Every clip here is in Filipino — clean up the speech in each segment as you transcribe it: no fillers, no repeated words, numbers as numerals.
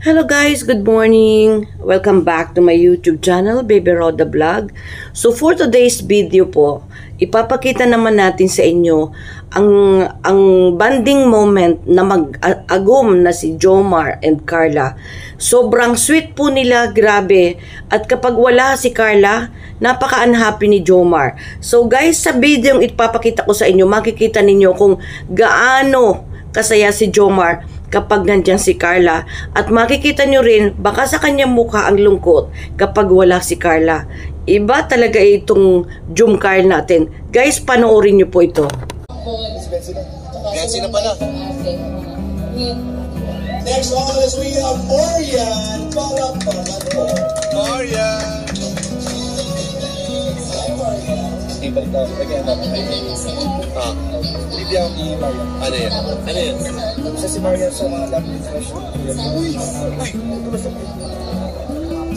Hello guys, good morning. Welcome back to my YouTube channel, Baby Roda Vlog. So for today's video po, ipapakita naman natin sa inyo ang bonding moment na mag-agum na si Jomar and Carla. Sobrang sweet po nila, grabe. At kapag wala si Carla, napaka-unhappy ni Jomar. So guys, sa video yung ipapakita ko sa inyo, makikita ninyo kung gaano kasaya si Jomar kapag nandyan si Carla. At makikita nyo rin, baka sa kanyang mukha ang lungkot kapag wala si Carla. Iba talaga itong Jomcar natin. Guys, panoorin nyo po ito. Betsy na pala. Next on is we have Marian. Marian. Ibalik daw. Libya ang Marian. Ano yan? Ano yan? Isa si Marian sa mga love expression.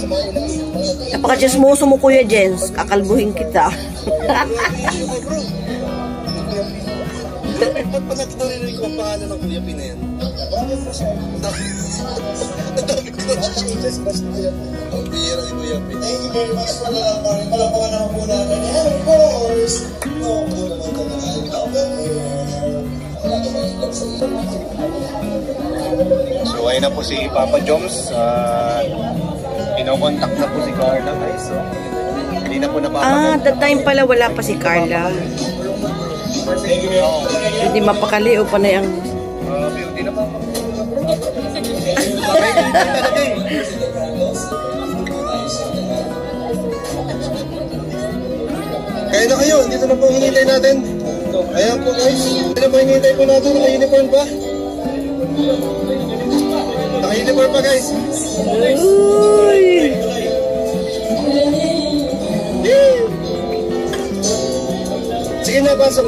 Sa mga ilang Napaka-chismoso mo, Kuya Jens. Kakalbuhin kita. Ba't pa natin narinig ko ang pangalan ng Kuya Pina yan? Ang bihira ni Kuya Pina. Thank you very much for that, Maring. Palapakan naman po natin. And of course, no po naman so, ayun na po si Papa Joms. Inokontak na po si Carla, guys. So, hindi na po napapagod. That time pala wala pa si Carla. Hindi mapakali o panay ang... Hindi na talaga eh. Kaya na kayo, dito na po hinintay natin. Ayan po guys, dito na po hinintay po natin. Naka-uniform pa. Naka-uniform pa guys. Uy! Sige na, pasok.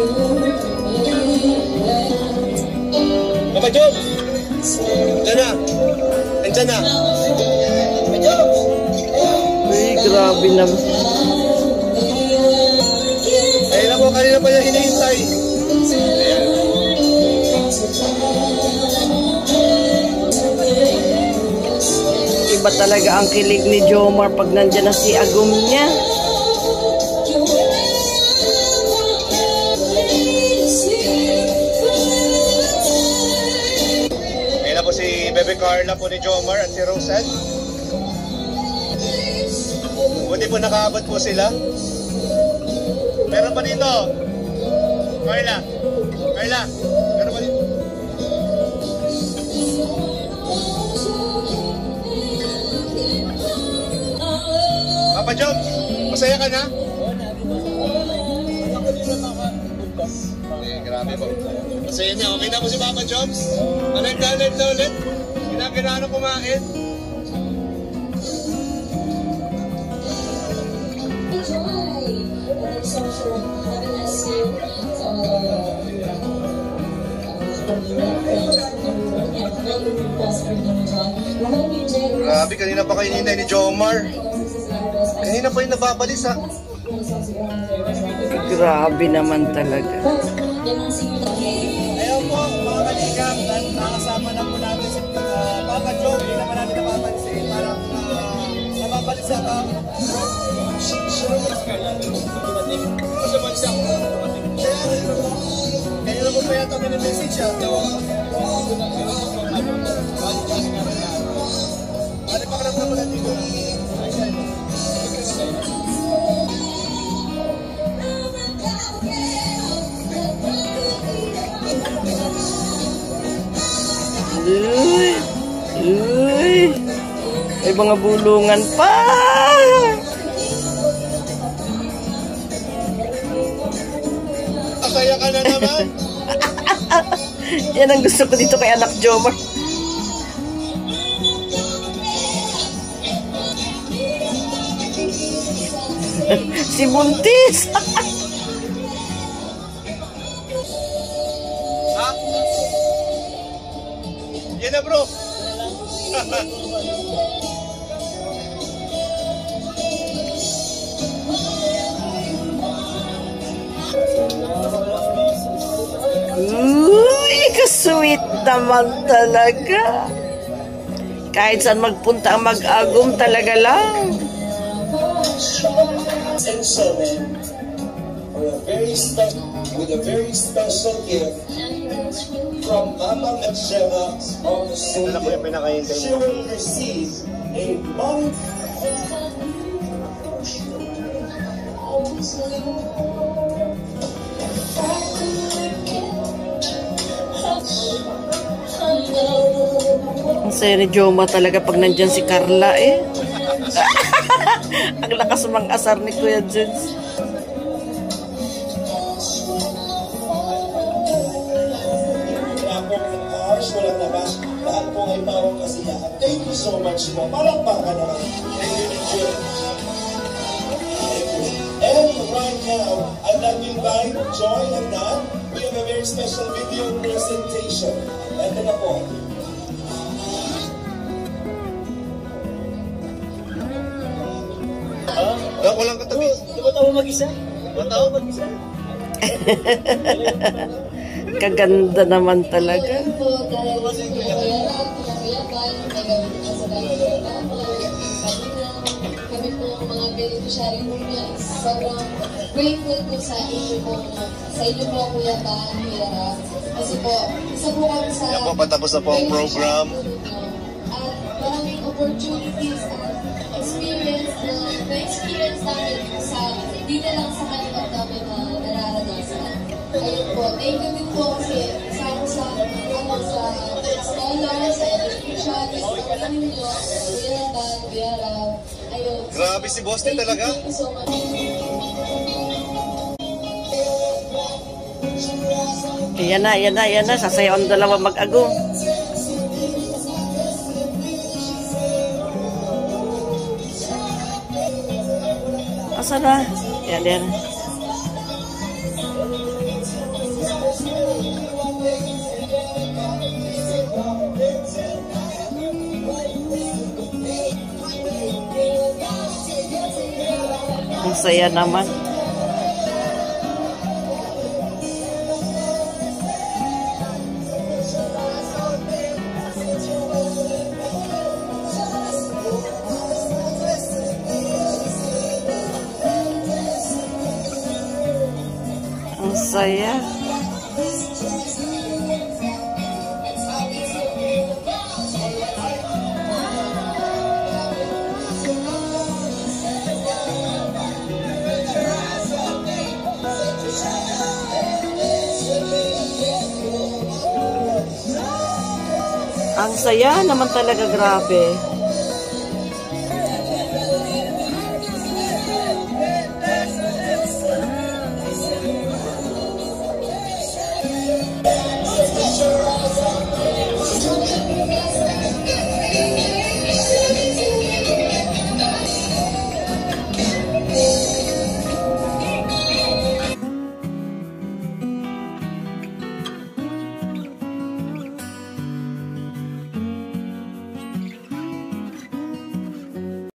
Papa Job! Diyan na. Andiyan na. Papa Job! Uy, grabe naman. Ayun na po, kanina pa niya hinihintay. Ayan. Iba talaga ang kilig ni Jomar pag nandyan na si agum niya. Ayun na po si Bebe Carla po ni Jomar at si Rosette. Buti po nakaabot po sila. Meron pa dito. Carla. Carla. Meron pa dito. Papa Job, masaya ka na? Grabe po. Masaya niya. Okay na po si Papa Jobs. Managdalit na ulit. Ginagana kumain. Grabe, kanina pa kayo hinintay ni Jomar. Kanina pa yung nababalis ha. Grabe naman talaga. Ayaw po, mga kaligam, nakasama na po natin si Papa Joe. Hindi naman natin napapansin. Parang nababalis ha ka. Kaya na po pa yata may na-message siya. Ano pa ka lang naman natin dito? Uy! Uy! May mga bulungan pa! Akaya ka na naman! Yan ang gusto ko dito kay anak Jomar. Si Buntis! Ha? Yan na bro! Uy, kasweet naman talaga. Kahit saan magpunta ang mag-agum talaga lang. And so then, with a very special gift from Mama Machema of Suya. She will receive a month. Ang saya ni Joma talaga pag nandyan si Carla eh. Ang lakas mang-asar ni Kuya Jens. Walang labas, lahat po ay pawang kasiyahan. Thank you so much po. Palakpakan naman. Thank you. And right now, I'd like to invite Joy and Nat. We have a very special video presentation. Ito na po. Walang katabi. Di ba tayo mag-isa? Kaganda naman talaga. Kami po mga beneficiary po niya, sobrang grateful po sa inyo po, Kuya Ban, Kuya Rap. Kasi po, isa po kami sa... Yan po, patapos na po ang program. At maraming opportunities at experience namin sa, di na lang sa kanilang namin na nararanasan. Ayun po, thank you din po kasi kasama sa scholars, sa education, sa ninyo, Kuya Ban, Kuya Rap. Ayun. Grabe si Boss din talaga. Thank you so much. Yan na. Sasayaw ang dalawa mag-agum. Asa na? Yan. Ang saya naman. Ang saya. Ang saya naman talaga, grabe.